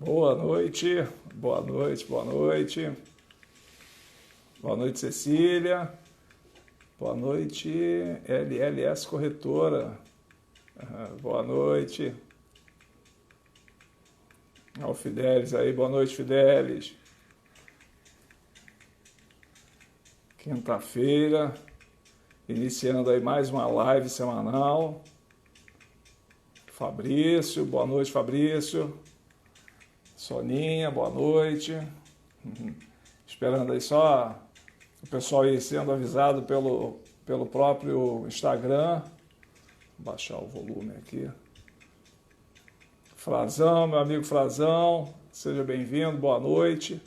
Boa noite, boa noite, boa noite. Boa noite, Cecília. Boa noite, LLS Corretora. Boa noite. Olha o Fidelis aí, boa noite, Fidelis. Quinta-feira, iniciando aí mais uma live semanal. Fabrício, boa noite, Fabrício. Soninha, boa noite. Esperando aí só o pessoal aí sendo avisado pelo próprio Instagram. Vou baixar o volume aqui. Frazão, meu amigo Frazão, seja bem-vindo, boa noite.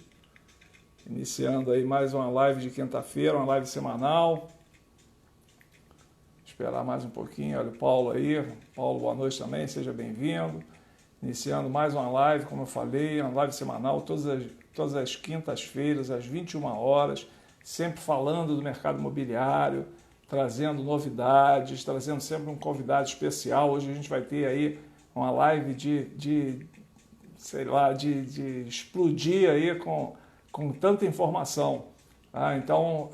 Iniciando aí mais uma live de quinta-feira, uma live semanal. Esperar mais um pouquinho, olha o Paulo aí. Paulo, boa noite também, seja bem-vindo. Iniciando mais uma live, como eu falei, uma live semanal, todas as quintas-feiras, às 21 horas, sempre falando do mercado imobiliário, trazendo novidades, trazendo sempre um convidado especial. Hoje a gente vai ter aí uma live de explodir aí com tanta informação. Então,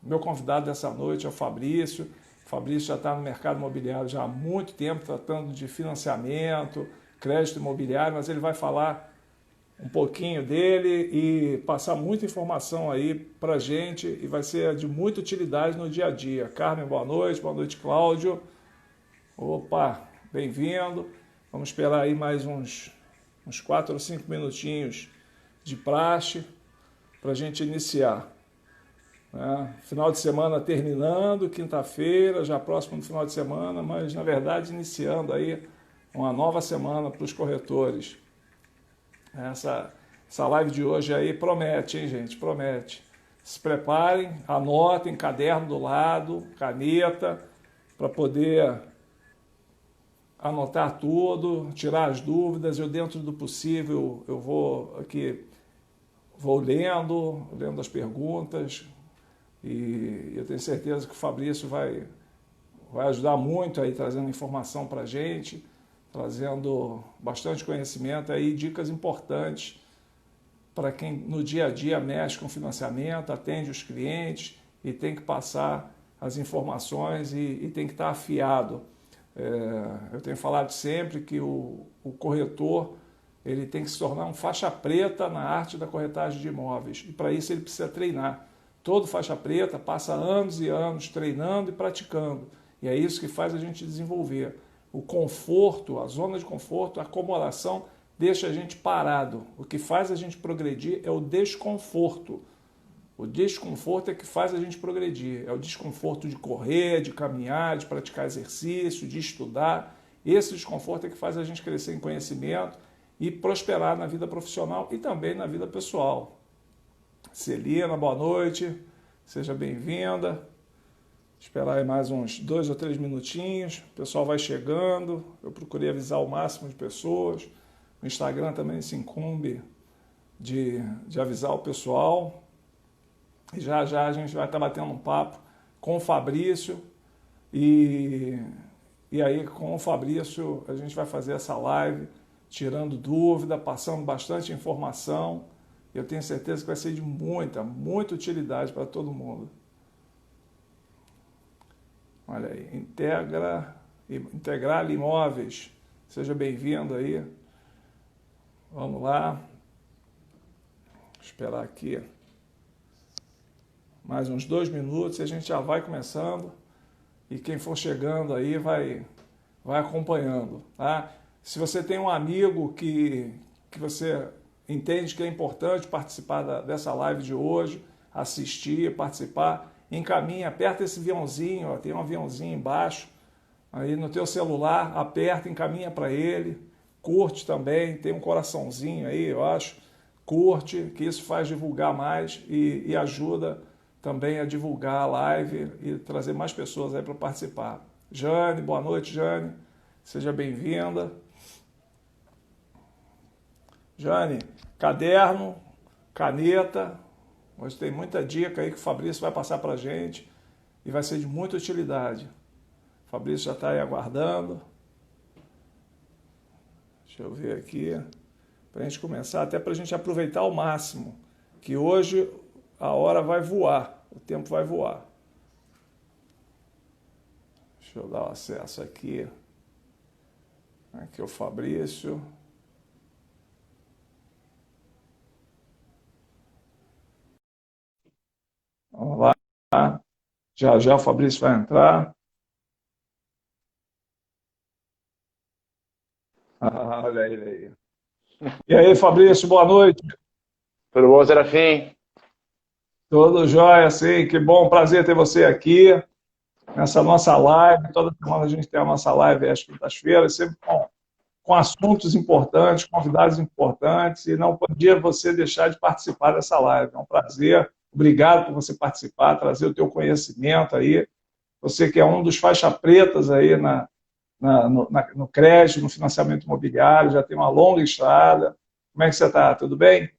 meu convidado dessa noite é o Fabrício. O Fabrício já está no mercado imobiliário já há muito tempo, tratando de financiamento, crédito imobiliário, mas ele vai falar um pouquinho dele e passar muita informação aí para a gente e vai ser de muita utilidade no dia a dia. Carmen, boa noite, Cláudio. Opa, bem-vindo. Vamos esperar aí mais uns 4 ou 5 minutinhos de praxe para a gente iniciar. Final de semana terminando, quinta-feira, já próximo do final de semana, mas na verdade iniciando aí uma nova semana para os corretores. Essa live de hoje aí promete, hein, gente? Promete. Se preparem, anotem, caderno do lado, caneta, para poder anotar tudo, tirar as dúvidas. Eu, dentro do possível, eu vou lendo as perguntas. E eu tenho certeza que o Fabrício vai ajudar muito aí, trazendo informação para a gente, trazendo bastante conhecimento aí, dicas importantes para quem no dia a dia mexe com financiamento, atende os clientes e tem que passar as informações e tem que estar afiado. Eu tenho falado sempre que o corretor ele tem que se tornar um faixa preta na arte da corretagem de imóveis e para isso ele precisa treinar. Todo faixa preta passa anos e anos treinando e praticando. E é isso que faz a gente desenvolver. O conforto, a zona de conforto, a acomodação deixa a gente parado. O que faz a gente progredir é o desconforto. O desconforto é que faz a gente progredir. É o desconforto de correr, de caminhar, de praticar exercício, de estudar. Esse desconforto é que faz a gente crescer em conhecimento e prosperar na vida profissional e também na vida pessoal. Celina, boa noite, seja bem-vinda. Esperar aí mais uns 2 ou 3 minutinhos, o pessoal vai chegando, eu procurei avisar o máximo de pessoas. O Instagram também se incumbe de avisar o pessoal. E já a gente vai estar batendo um papo com o Fabrício e aí com o Fabrício a gente vai fazer essa live, tirando dúvida, passando bastante informação. Eu tenho certeza que vai ser de muita utilidade para todo mundo. Olha aí, Integral Imóveis, seja bem-vindo aí. Vamos lá. Vou esperar aqui mais uns 2 minutos e a gente já vai começando. E quem for chegando aí vai acompanhando. Tá? Se você tem um amigo que você entende que é importante participar dessa live de hoje, assistir, participar, encaminha, aperta esse aviãozinho, ó, tem um aviãozinho embaixo, aí no teu celular, aperta, encaminha para ele, curte também, tem um coraçãozinho aí, eu acho, curte, que isso faz divulgar mais e ajuda também a divulgar a live e trazer mais pessoas aí para participar. Jane, boa noite, Jane, seja bem-vinda. Jane, caderno, caneta, hoje tem muita dica aí que o Fabrício vai passar para a gente e vai ser de muita utilidade. O Fabrício já está aí aguardando. Deixa eu ver aqui. para a gente começar, até para a gente aproveitar ao máximo, que hoje a hora vai voar, o tempo vai voar. Deixa eu dar o acesso aqui. Aqui é o Fabrício. Vamos lá. Já já o Fabrício vai entrar. Olha ele aí. E aí, Fabrício, boa noite. Tudo bom, Serafim? Tudo jóia, sim. Que bom, prazer ter você aqui nessa nossa live. Toda semana a gente tem a nossa live às quintas-feiras, sempre com assuntos importantes, convidados importantes, e não podia você deixar de participar dessa live. É um prazer. Obrigado por você participar, trazer o teu conhecimento aí. Você que é um dos faixa-pretas aí no crédito, no financiamento imobiliário, já tem uma longa estrada. Como é que você está? Tudo bem?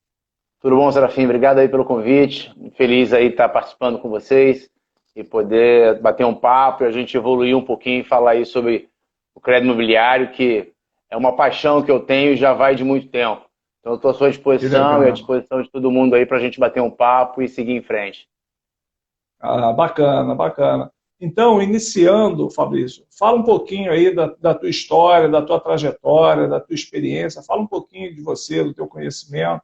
Tudo bom, Serafim? Obrigado aí pelo convite. Feliz aí de estar participando com vocês e poder bater um papo e a gente evoluir um pouquinho e falar aí sobre o crédito imobiliário, que é uma paixão que eu tenho e já vai de muito tempo. Então, eu estou à sua Que disposição e à legal. disposição de todo mundo aí para a gente bater um papo e seguir em frente. Ah, bacana, bacana. Então, iniciando, Fabrício, fala um pouquinho aí da tua história, da tua trajetória, da tua experiência. Fala um pouquinho de você, do teu conhecimento.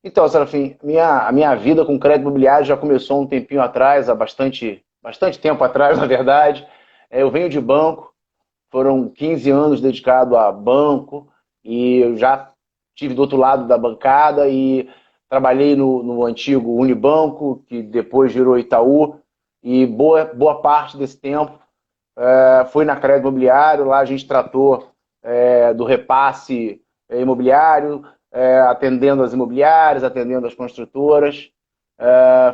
Então, Serafim, a minha vida com crédito imobiliário já começou um tempinho atrás, há bastante tempo atrás, na verdade. Eu venho de banco. Foram 15 anos dedicados a banco e eu já tive do outro lado da bancada e trabalhei no antigo Unibanco, que depois virou Itaú, e boa parte desse tempo foi na crédito imobiliário. Lá a gente tratou do repasse imobiliário, atendendo as imobiliárias, atendendo as construtoras.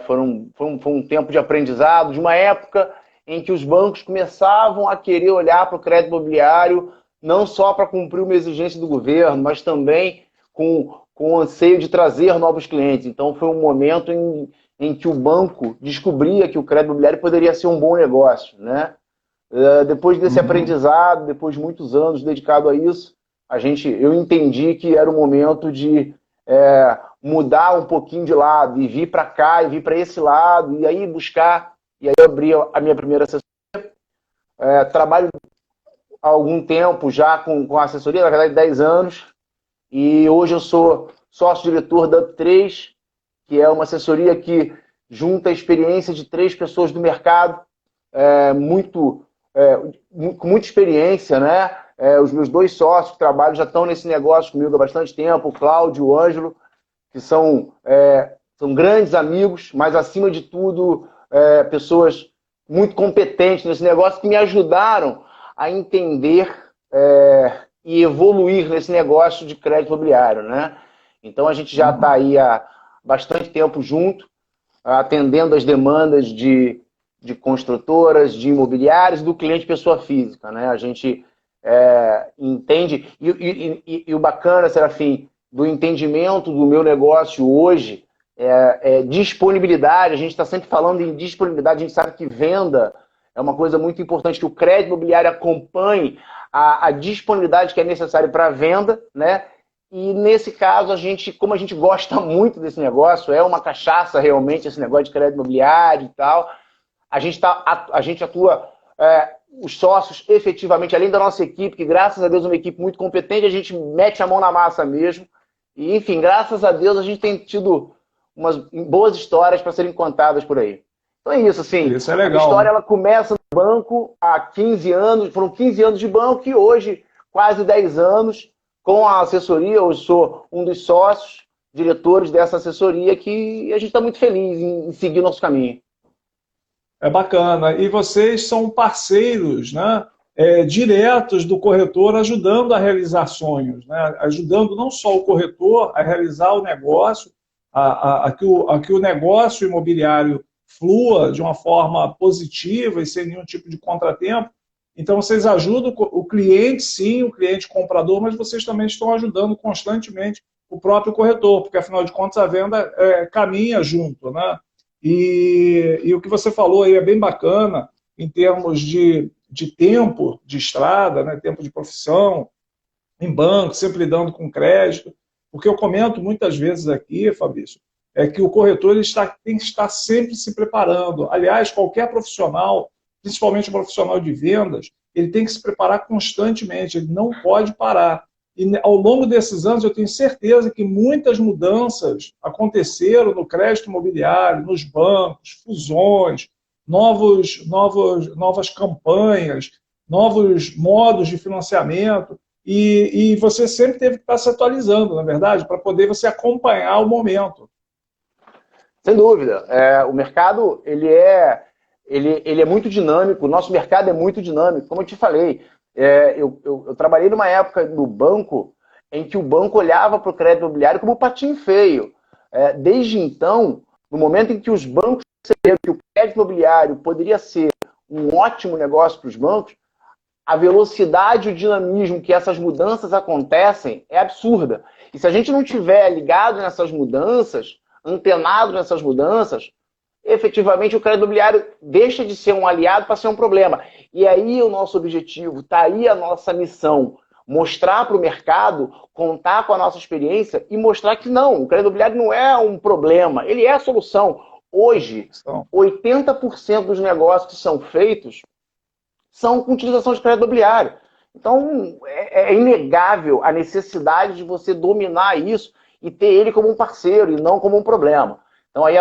Foi um tempo de aprendizado, de uma época em que os bancos começavam a querer olhar para o crédito imobiliário não só para cumprir uma exigência do governo, mas também com o anseio de trazer novos clientes. Então foi um momento em que o banco descobria que o crédito imobiliário poderia ser um bom negócio, né? Depois desse Uhum. aprendizado, depois de muitos anos dedicado a isso, eu entendi que era o momento de mudar um pouquinho de lado e vir para cá e vir para esse lado e aí buscar. E aí eu abri a minha primeira assessoria. Trabalho há algum tempo já com a assessoria, na verdade 10 anos, e hoje eu sou sócio-diretor da Up3, que é uma assessoria que junta a experiência de 3 pessoas do mercado, muito com muita experiência, né? Os meus 2 sócios que trabalham já estão nesse negócio comigo há bastante tempo, o Cláudio e o Ângelo, que são grandes amigos, mas acima de tudo, pessoas muito competentes nesse negócio que me ajudaram a entender e evoluir nesse negócio de crédito imobiliário, né? Então a gente já está Uhum. aí há bastante tempo junto, atendendo as demandas de construtoras, de imobiliários, do cliente pessoa física, né? A gente entende, e o bacana, Serafim, do entendimento do meu negócio hoje disponibilidade. A gente está sempre falando em disponibilidade, a gente sabe que venda é uma coisa muito importante, que o crédito imobiliário acompanhe a disponibilidade que é necessária para a venda, né? E nesse caso, como a gente gosta muito desse negócio, é uma cachaça realmente esse negócio de crédito imobiliário e tal, a gente atua, os sócios efetivamente, além da nossa equipe, que graças a Deus é uma equipe muito competente, a gente mete a mão na massa mesmo. E, enfim, graças a Deus a gente tem tido umas boas histórias para serem contadas por aí. Então é isso, assim, Isso é a minha legal, história né? ela começa no banco há 15 anos, foram 15 anos de banco e hoje, quase 10 anos, com a assessoria, eu sou um dos sócios, diretores dessa assessoria, que a gente está muito feliz em seguir o nosso caminho. É bacana. E vocês são parceiros, né? Diretos do corretor, ajudando a realizar sonhos, né? Ajudando não só o corretor a realizar o negócio, a que o negócio imobiliário flua de uma forma positiva e sem nenhum tipo de contratempo. Então, vocês ajudam o cliente, sim, o cliente comprador, mas vocês também estão ajudando constantemente o próprio corretor, porque, afinal de contas, a venda caminha junto, né? E o que você falou aí é bem bacana em termos de tempo de estrada, né, tempo de profissão. em banco, sempre lidando com crédito, porque eu comento muitas vezes aqui, Fabrício, é que o corretor ele tem que estar sempre se preparando. Aliás, qualquer profissional, principalmente o profissional de vendas, ele tem que se preparar constantemente, ele não pode parar. E ao longo desses anos, eu tenho certeza que muitas mudanças aconteceram no crédito imobiliário, nos bancos, fusões, novas campanhas, novos modos de financiamento, e você sempre teve que estar se atualizando, na verdade, para poder você acompanhar o momento. Sem dúvida. O mercado ele é muito dinâmico, o nosso mercado é muito dinâmico. Como eu te falei, eu trabalhei numa época no banco em que o banco olhava para o crédito imobiliário como um patinho feio. Desde então, no momento em que os bancos perceberam que o crédito imobiliário poderia ser um ótimo negócio para os bancos, a velocidade e o dinamismo que essas mudanças acontecem é absurda. E se a gente não estiver ligado nessas mudanças, antenado nessas mudanças, efetivamente o crédito imobiliário deixa de ser um aliado para ser um problema. E aí o nosso objetivo, está aí a nossa missão, mostrar para o mercado, contar com a nossa experiência e mostrar que não, o crédito imobiliário não é um problema, ele é a solução. Hoje, 80% dos negócios que são feitos são com utilização de crédito imobiliário. Então, é inegável a necessidade de você dominar isso e ter ele como um parceiro e não como um problema. Então, aí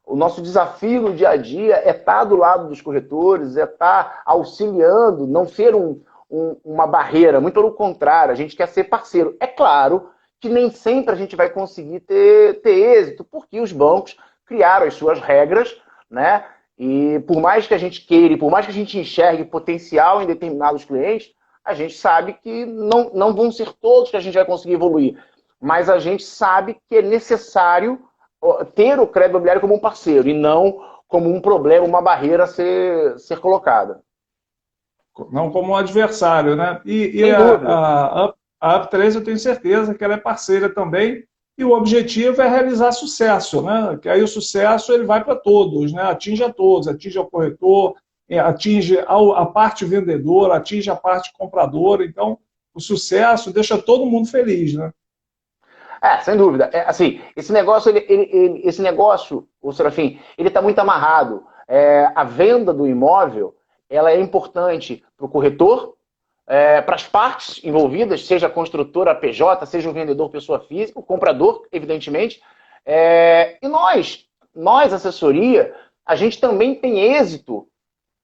o nosso desafio no dia a dia é estar do lado dos corretores, é estar auxiliando, não ser uma barreira, muito pelo contrário, a gente quer ser parceiro. É claro que nem sempre a gente vai conseguir ter êxito, porque os bancos criaram as suas regras, né? E por mais que a gente queira, e por mais que a gente enxergue potencial em determinados clientes, a gente sabe que não vão ser todos que a gente vai conseguir evoluir. Mas a gente sabe que é necessário ter o crédito imobiliário como um parceiro e não como um problema, uma barreira a ser colocada. Não como um adversário, né? E a Up3 eu tenho certeza que ela é parceira também, e o objetivo é realizar sucesso, né? Que aí o sucesso ele vai para todos, né? Atinge a todos, atinge ao corretor, atinge a parte vendedora, atinge a parte compradora. Então, o sucesso deixa todo mundo feliz, né? Sem dúvida. Assim, esse negócio, o Serafim, ele está muito amarrado. A venda do imóvel, ela é importante para o corretor, para as partes envolvidas, seja a construtora, a PJ, seja o vendedor, pessoa física, o comprador, evidentemente. E nós, assessoria, a gente também tem êxito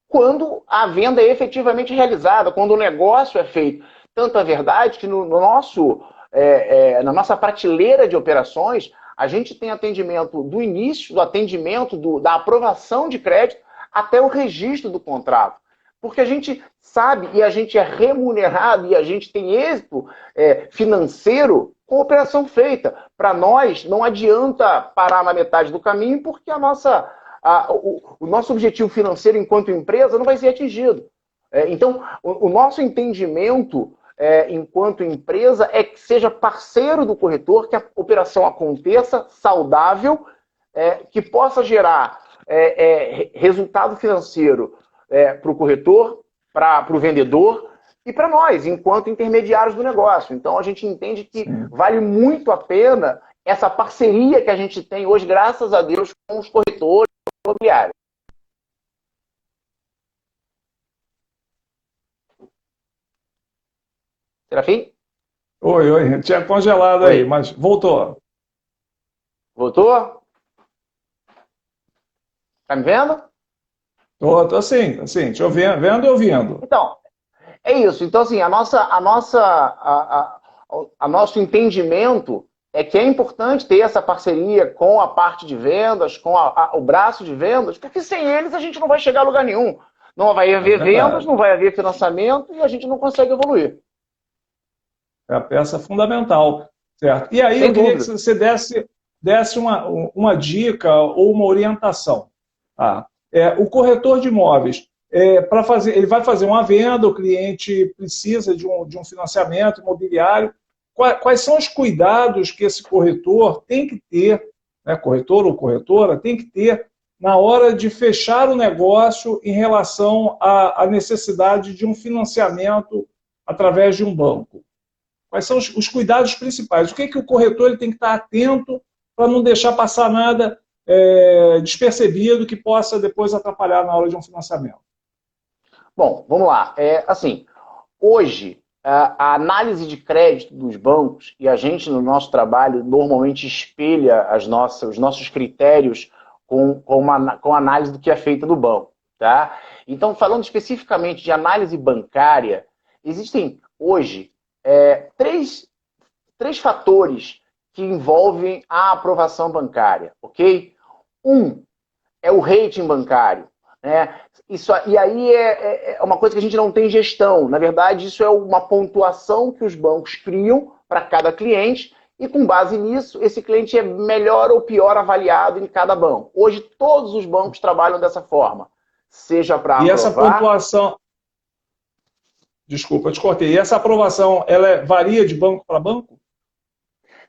quando a venda é efetivamente realizada, quando o negócio é feito. Tanto é verdade que na nossa prateleira de operações, a gente tem atendimento do início, do atendimento, da aprovação de crédito, até o registro do contrato. Porque a gente sabe e a gente é remunerado e a gente tem êxito financeiro com a operação feita. Para nós, não adianta parar na metade do caminho, porque o nosso objetivo financeiro enquanto empresa não vai ser atingido. Então, o nosso entendimento enquanto empresa é que seja parceiro do corretor, que a operação aconteça saudável, que possa gerar resultado financeiro para o corretor, para o vendedor e para nós, enquanto intermediários do negócio. Então, a gente entende que vale muito a pena essa parceria que a gente tem hoje, graças a Deus, com os corretores imobiliários. Serafim? Oi, tinha congelado aí, mas voltou. Voltou? Tá me vendo? Tô sim, te ouvindo, vendo e ouvindo. Então, é isso. Então, assim, nosso entendimento é que é importante ter essa parceria com a parte de vendas, com o braço de vendas, porque sem eles a gente não vai chegar a lugar nenhum. Não vai haver vendas, não vai haver financiamento e a gente não consegue evoluir. É a peça fundamental, certo? E aí eu queria que você desse uma dica ou uma orientação. O corretor de imóveis, ele vai fazer uma venda, o cliente precisa de um financiamento imobiliário. Quais são os cuidados que esse corretor tem que ter, né, corretor ou corretora, tem que ter na hora de fechar o negócio em relação à necessidade de um financiamento através de um banco? Quais são os cuidados principais? O que o corretor ele tem que estar atento para não deixar passar nada despercebido que possa depois atrapalhar na hora de um financiamento? Bom, vamos lá. Assim, hoje, a análise de crédito dos bancos, e a gente no nosso trabalho normalmente espelha os nossos critérios com a análise do que é feita no banco. Tá? Então, falando especificamente de análise bancária, existem hoje três fatores que envolvem a aprovação bancária, ok? Um é o rating bancário. Né? E aí é uma coisa que a gente não tem gestão. Na verdade, isso é uma pontuação que os bancos criam para cada cliente e, com base nisso, esse cliente é melhor ou pior avaliado em cada banco. Hoje, todos os bancos trabalham dessa forma. Seja para aprovar... E essa pontuação... Desculpa, eu te cortei. E essa aprovação, ela varia de banco para banco?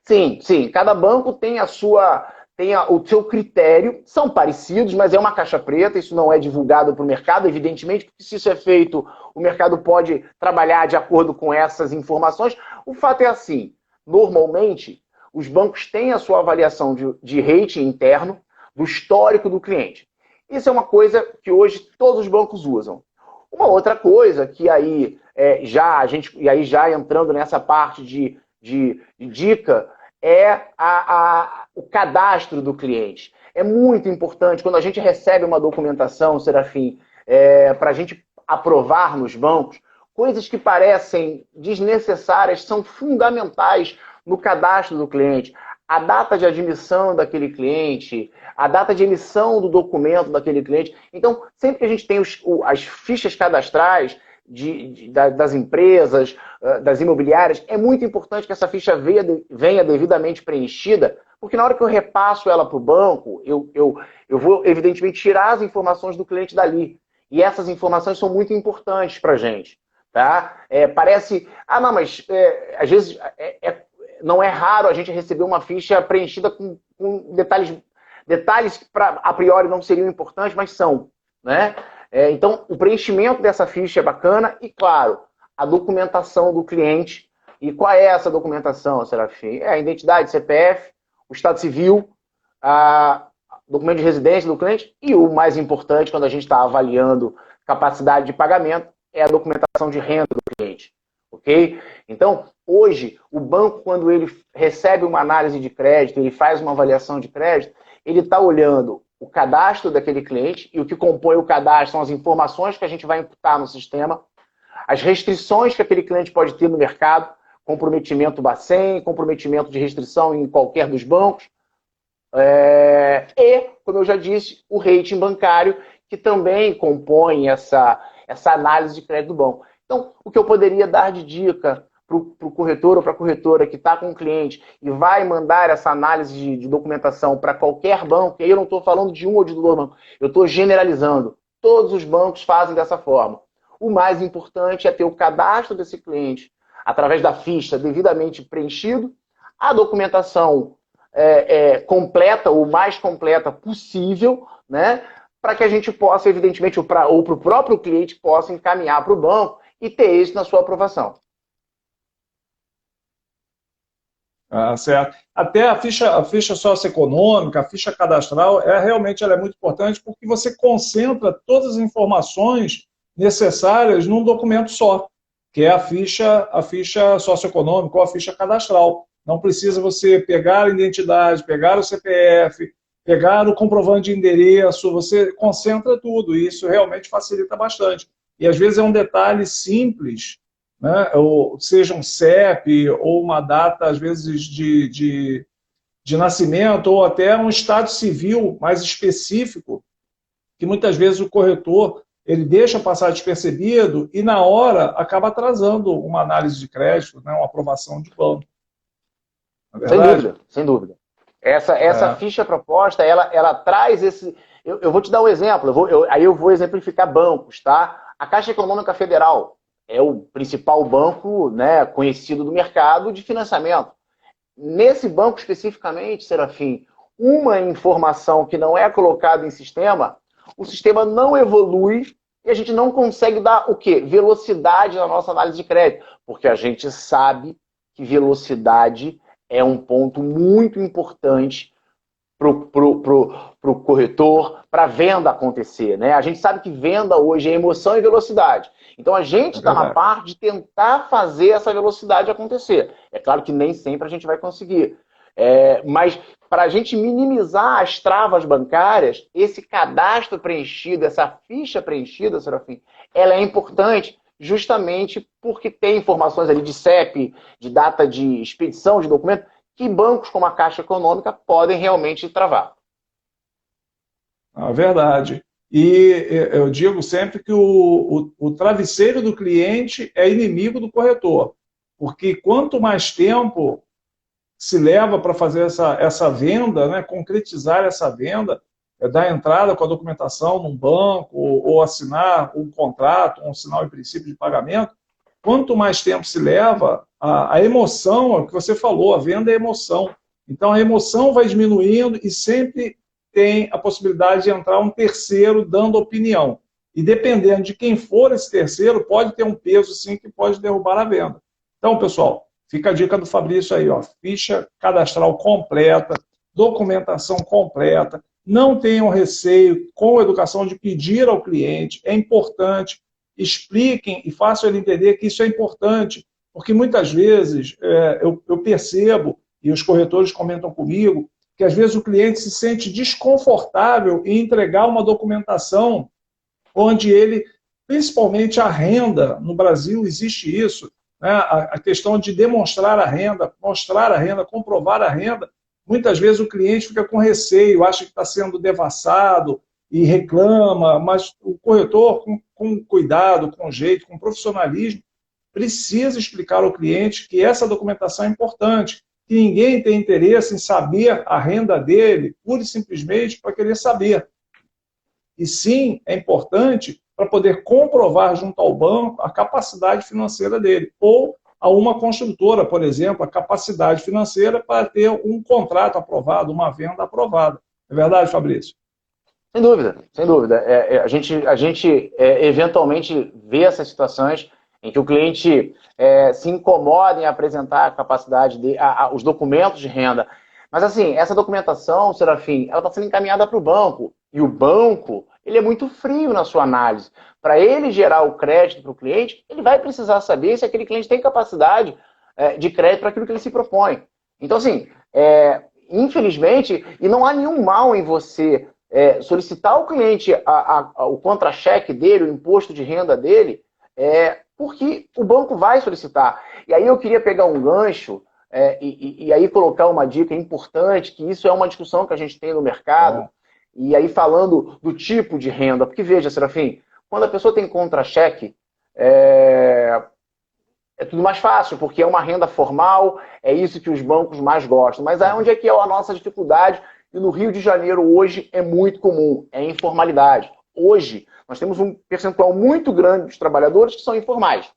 Sim, sim. Cada banco tem o seu critério, são parecidos, mas é uma caixa preta, isso não é divulgado para o mercado, evidentemente, porque se isso é feito, o mercado pode trabalhar de acordo com essas informações. O fato é assim, normalmente, os bancos têm a sua avaliação de rating interno do histórico do cliente. Isso é uma coisa que hoje todos os bancos usam. Uma outra coisa que aí já entrando nessa parte de dica é o cadastro do cliente. É muito importante, quando a gente recebe uma documentação, Serafim, para a gente aprovar nos bancos, coisas que parecem desnecessárias são fundamentais no cadastro do cliente. A data de admissão daquele cliente, a data de emissão do documento daquele cliente. Então, sempre que a gente tem as fichas cadastrais das empresas, das imobiliárias, é muito importante que essa ficha venha devidamente preenchida, porque na hora que eu repasso ela para o banco, eu vou, evidentemente, tirar as informações do cliente dali. E essas informações são muito importantes para a gente. Tá? Parece... não, mas às vezes não é raro a gente receber uma ficha preenchida com detalhes que a priori não seriam importantes, mas são. Né? Então, o preenchimento dessa ficha é bacana e, claro, a documentação do cliente. E qual é essa documentação, Serafim? É a identidade, CPF, o estado civil, documento de residência do cliente e o mais importante, quando a gente está avaliando capacidade de pagamento, é a documentação de renda do cliente. Ok? Então, hoje, o banco, quando ele recebe uma análise de crédito, ele faz uma avaliação de crédito, ele está olhando o cadastro daquele cliente, e o que compõe o cadastro são as informações que a gente vai imputar no sistema, as restrições que aquele cliente pode ter no mercado, comprometimento Bacen, comprometimento de restrição em qualquer dos bancos, e, como eu já disse, o rating bancário, que também compõe essa análise de crédito do banco. Então, o que eu poderia dar de dica para o corretor ou para a corretora que está com um cliente e vai mandar essa análise de documentação para qualquer banco, e aí eu não estou falando de um ou de dois bancos, eu estou generalizando. Todos os bancos fazem dessa forma. O mais importante é ter o cadastro desse cliente através da ficha devidamente preenchido, a documentação completa, o mais completa possível, né, para que a gente possa, evidentemente, ou para o próprio cliente possa encaminhar para o banco e ter êxito na sua aprovação. Certo. Até a ficha socioeconômica, a ficha cadastral, realmente ela é muito importante porque você concentra todas as informações necessárias num documento só, que é a ficha socioeconômica ou a ficha cadastral. Não precisa você pegar a identidade, pegar o CPF, pegar o comprovante de endereço, você concentra tudo, e isso realmente facilita bastante. E às vezes é um detalhe simples, né? Ou seja um CEP, ou uma data, às vezes, de nascimento, ou até um estado civil mais específico, que muitas vezes o corretor ele deixa passar despercebido e, na hora, acaba atrasando uma análise de crédito, né? Uma aprovação de banco. Sem dúvida, sem dúvida. Essa ficha proposta, ela traz esse... Eu vou te dar um exemplo, aí eu vou exemplificar bancos, tá? A Caixa Econômica Federal é o principal banco, né, conhecido do mercado de financiamento. Nesse banco especificamente, Serafim, uma informação que não é colocada em sistema, o sistema não evolui e a gente não consegue dar o quê? Velocidade na nossa análise de crédito, porque a gente sabe que velocidade é um ponto muito importante para o corretor, para a venda acontecer, né? A gente sabe que venda hoje é emoção e velocidade. Então a gente está na parte de tentar fazer essa velocidade acontecer. É claro que nem sempre a gente vai conseguir. Mas para a gente minimizar as travas bancárias, esse cadastro preenchido, essa ficha preenchida, Serafim, ela é importante justamente porque tem informações ali de CEP, de data de expedição de documento, que bancos como a Caixa Econômica podem realmente travar. Verdade. E eu digo sempre que o travesseiro do cliente é inimigo do corretor, porque quanto mais tempo se leva para fazer essa venda, né, concretizar essa venda, dar entrada com a documentação num banco, ou assinar um contrato, um sinal em princípio de pagamento, quanto mais tempo se leva, a emoção, é o que você falou, a venda é emoção. Então a emoção vai diminuindo e sempre tem a possibilidade de entrar um terceiro dando opinião. E dependendo de quem for esse terceiro, pode ter um peso sim que pode derrubar a venda. Então, pessoal, fica a dica do Fabrício aí, ó, ficha cadastral completa, documentação completa, não tenham receio com a educação de pedir ao cliente, é importante, expliquem e façam ele entender que isso é importante, porque muitas vezes eu percebo, e os corretores comentam comigo, que às vezes o cliente se sente desconfortável em entregar uma documentação onde ele, principalmente a renda, no Brasil existe isso, né? A questão de demonstrar a renda, mostrar a renda, comprovar a renda, muitas vezes o cliente fica com receio, acha que está sendo devassado e reclama, mas o corretor, com cuidado, com jeito, com profissionalismo, precisa explicar ao cliente que essa documentação é importante, que ninguém tem interesse em saber a renda dele, pura e simplesmente para querer saber. E sim, é importante para poder comprovar junto ao banco a capacidade financeira dele, ou a uma construtora, por exemplo, a capacidade financeira para ter um contrato aprovado, uma venda aprovada. É verdade, Fabrício? Sem dúvida, sem dúvida. A gente eventualmente vê essas situações em que o cliente se incomoda em apresentar a capacidade, os documentos de renda. Mas assim, essa documentação, Serafim, ela está sendo encaminhada para o banco. E o banco, ele é muito frio na sua análise. Para ele gerar o crédito para o cliente, ele vai precisar saber se aquele cliente tem capacidade de crédito para aquilo que ele se propõe. Então assim, infelizmente, e não há nenhum mal em você solicitar ao cliente o contra-cheque dele, o imposto de renda dele, porque o banco vai solicitar. E aí eu queria pegar um gancho e aí colocar uma dica importante, que isso é uma discussão que a gente tem no mercado, e aí falando do tipo de renda, porque veja, Serafim, quando a pessoa tem contra-cheque, é tudo mais fácil, porque é uma renda formal, é isso que os bancos mais gostam. Mas onde é que é a nossa dificuldade? E no Rio de Janeiro hoje é muito comum, é a informalidade. Hoje nós temos um percentual muito grande dos trabalhadores que são informais.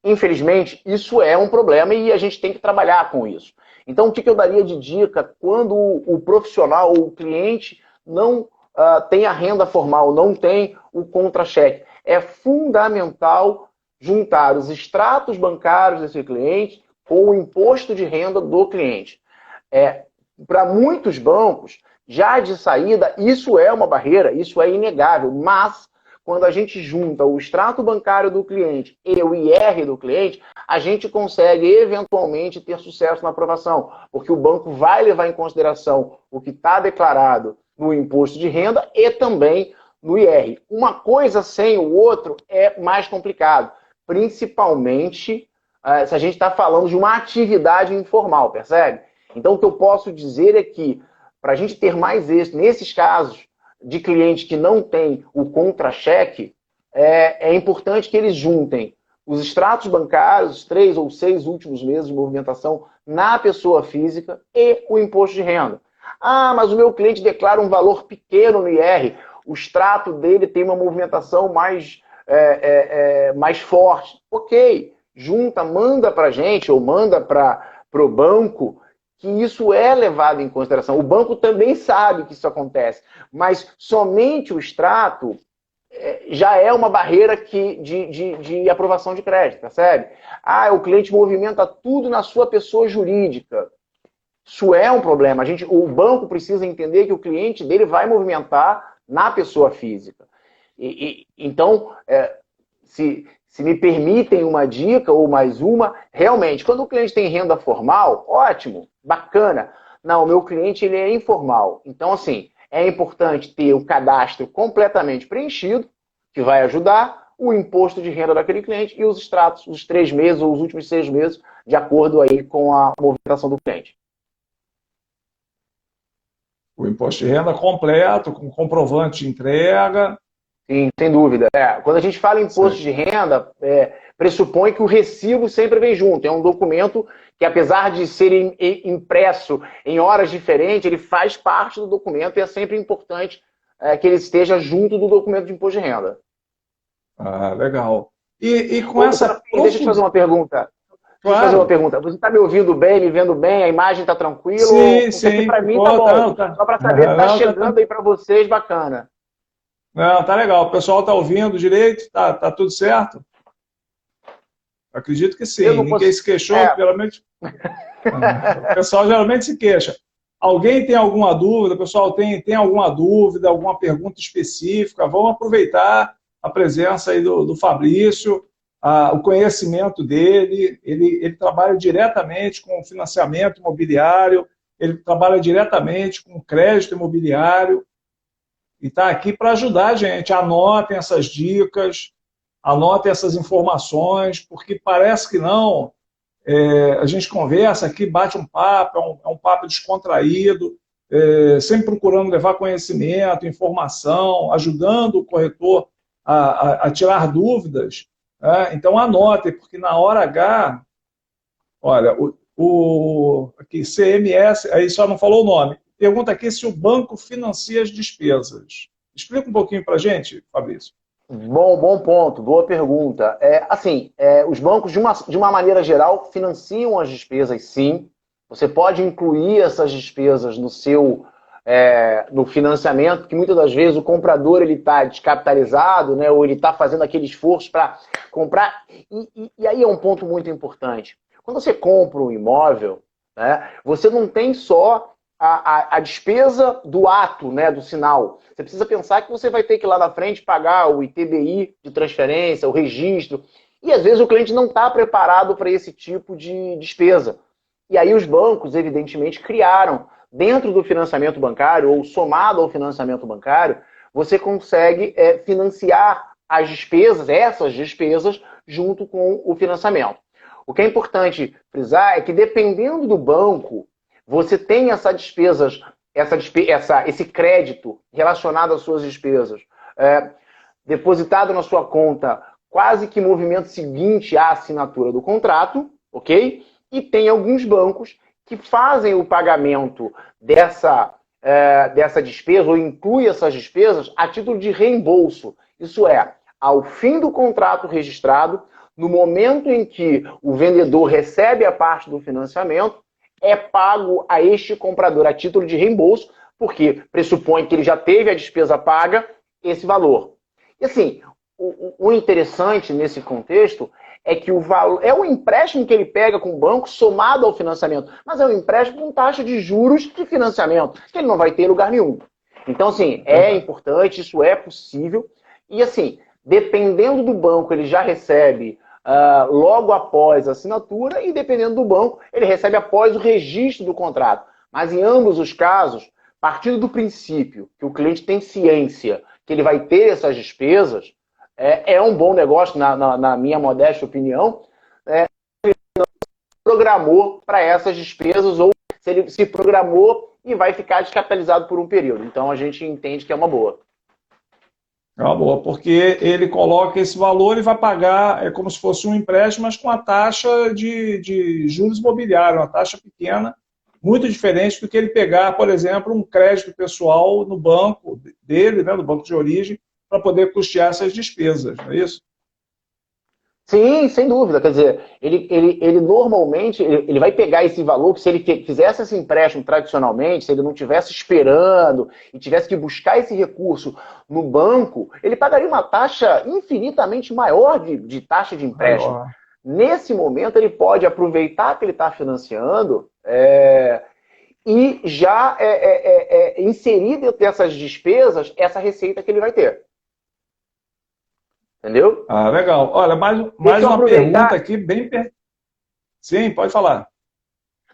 Infelizmente, isso é um problema e a gente tem que trabalhar com isso. Então, o que eu daria de dica quando o profissional ou o cliente não tem a renda formal, não tem o contra-cheque? É fundamental juntar os extratos bancários desse cliente com o imposto de renda do cliente. Para muitos bancos, já de saída, isso é uma barreira, isso é inegável, mas quando a gente junta o extrato bancário do cliente e o IR do cliente, a gente consegue eventualmente ter sucesso na aprovação, porque o banco vai levar em consideração o que está declarado no imposto de renda e também no IR. Uma coisa sem o outro é mais complicado, principalmente se a gente está falando de uma atividade informal, percebe? Então o que eu posso dizer é que, para a gente ter mais êxito nesses casos, de cliente que não tem o contra-cheque, é importante que eles juntem os extratos bancários, os 3 ou 6 últimos meses de movimentação na pessoa física e o imposto de renda. Ah, mas o meu cliente declara um valor pequeno no IR, o extrato dele tem uma movimentação mais forte. Ok, junta, manda para a gente ou manda para o banco, que isso é levado em consideração. O banco também sabe que isso acontece, mas somente o extrato já é uma barreira de aprovação de crédito, percebe? Ah, o cliente movimenta tudo na sua pessoa jurídica. Isso é um problema. O banco precisa entender que o cliente dele vai movimentar na pessoa física. Então, se me permitem uma dica ou mais uma, realmente, quando o cliente tem renda formal, ótimo, bacana. Não, o meu cliente ele é informal. Então, assim, é importante ter o cadastro completamente preenchido, que vai ajudar, o imposto de renda daquele cliente e os extratos, os 3 meses ou os últimos 6 meses, de acordo aí com a movimentação do cliente. O imposto de renda completo, com comprovante de entrega. Sim, sem dúvida. Quando a gente fala em imposto de renda, pressupõe que o recibo sempre vem junto. É um documento que, apesar de ser impresso em horas diferentes, ele faz parte do documento e é sempre importante que ele esteja junto do documento de imposto de renda. Ah, legal. E com essa... Deixa eu te fazer uma pergunta. Claro. Fazer uma pergunta. Você está me ouvindo bem, me vendo bem? A imagem está tranquila? Sim, sim. Para mim tá bom. Só para saber se está chegando aí para vocês, bacana. Não, tá legal. O pessoal está ouvindo direito? Tá tudo certo? Acredito que sim. Ninguém se queixou, geralmente... O pessoal geralmente se queixa. Alguém tem alguma dúvida? O pessoal tem alguma dúvida, alguma pergunta específica? Vamos aproveitar a presença aí do Fabrício, o conhecimento dele. Ele trabalha diretamente com financiamento imobiliário, ele trabalha diretamente com crédito imobiliário e está aqui para ajudar a gente. Anotem essas dicas, anotem essas informações, porque parece que não. A gente conversa aqui, bate um papo, é um papo descontraído, sempre procurando levar conhecimento, informação, ajudando o corretor a tirar dúvidas. Então anotem, porque na hora H, olha, aqui, CMS, aí só não falou o nome, pergunta aqui se o banco financia as despesas. Explica um pouquinho para a gente, Fabrício. Bom ponto, boa pergunta. Os bancos, de uma maneira geral, financiam as despesas, sim. Você pode incluir essas despesas no financiamento, que muitas das vezes o comprador está descapitalizado, né, ou ele está fazendo aquele esforço para comprar. E aí é um ponto muito importante. Quando você compra um imóvel, né, você não tem só a despesa do ato, né, do sinal. Você precisa pensar que você vai ter que lá na frente pagar o ITBI de transferência, o registro. E às vezes o cliente não está preparado para esse tipo de despesa. E aí os bancos, evidentemente, criaram, dentro do financiamento bancário, ou somado ao financiamento bancário, você consegue financiar as despesas, essas despesas, junto com o financiamento. O que é importante frisar é que, dependendo do banco, você tem esse crédito relacionado às suas despesas depositado na sua conta quase que movimento seguinte à assinatura do contrato, ok? E tem alguns bancos que fazem o pagamento dessa despesa ou inclui essas despesas a título de reembolso. Isso é, ao fim do contrato registrado, no momento em que o vendedor recebe a parte do financiamento, é pago a este comprador a título de reembolso, porque pressupõe que ele já teve a despesa paga, esse valor. E assim, o interessante nesse contexto é que o valor é um empréstimo que ele pega com o banco somado ao financiamento, mas é um empréstimo com taxa de juros de financiamento, que ele não vai ter em lugar nenhum. Então, assim, é importante, isso é possível. E assim, dependendo do banco, ele já recebe logo após a assinatura e, dependendo do banco, ele recebe após o registro do contrato. Mas, em ambos os casos, partindo do princípio que o cliente tem ciência que ele vai ter essas despesas, é um bom negócio, na minha modesta opinião, ele não se programou para essas despesas ou se ele se programou e vai ficar descapitalizado por um período. Então, a gente entende que é uma boa. É uma boa, porque ele coloca esse valor e vai pagar, como se fosse um empréstimo, mas com a taxa de juros imobiliários, uma taxa pequena, muito diferente do que ele pegar, por exemplo, um crédito pessoal no banco dele, né, no banco de origem, para poder custear essas despesas, não é isso? Sim, sem dúvida. Quer dizer, ele normalmente ele vai pegar esse valor que se ele fizesse esse empréstimo tradicionalmente, se ele não tivesse esperando e tivesse que buscar esse recurso no banco, ele pagaria uma taxa infinitamente maior de taxa de empréstimo. Maior. Nesse momento, ele pode aproveitar que ele está financiando e já inserir dentro dessas despesas essa receita que ele vai ter. Entendeu? Ah, legal. Olha, mais Deixa eu uma pergunta aproveitar. aqui, Sim, pode falar.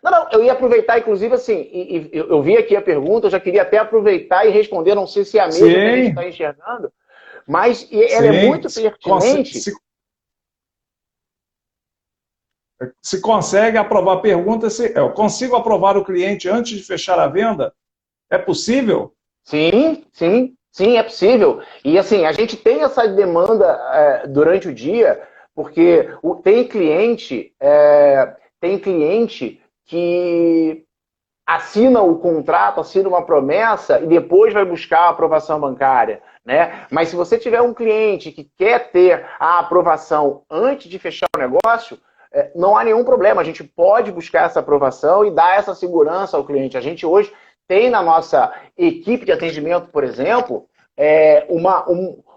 Não, eu ia aproveitar, inclusive, assim, eu vi aqui a pergunta, eu já queria até aproveitar e responder, não sei se é a mesma que a gente Sim, está enxergando, mas ela é sim. muito pertinente. Se consegue aprovar a pergunta, se eu consigo aprovar o cliente antes de fechar a venda? É possível? Sim, sim, sim, é possível. E assim, a gente tem essa demanda durante o dia, porque tem cliente que assina o contrato, assina uma promessa e depois vai buscar a aprovação bancária, né? Mas se você tiver um cliente que quer ter a aprovação antes de fechar o negócio, não há nenhum problema. A gente pode buscar essa aprovação e dar essa segurança ao cliente. A gente hoje tem na nossa equipe de atendimento, por exemplo,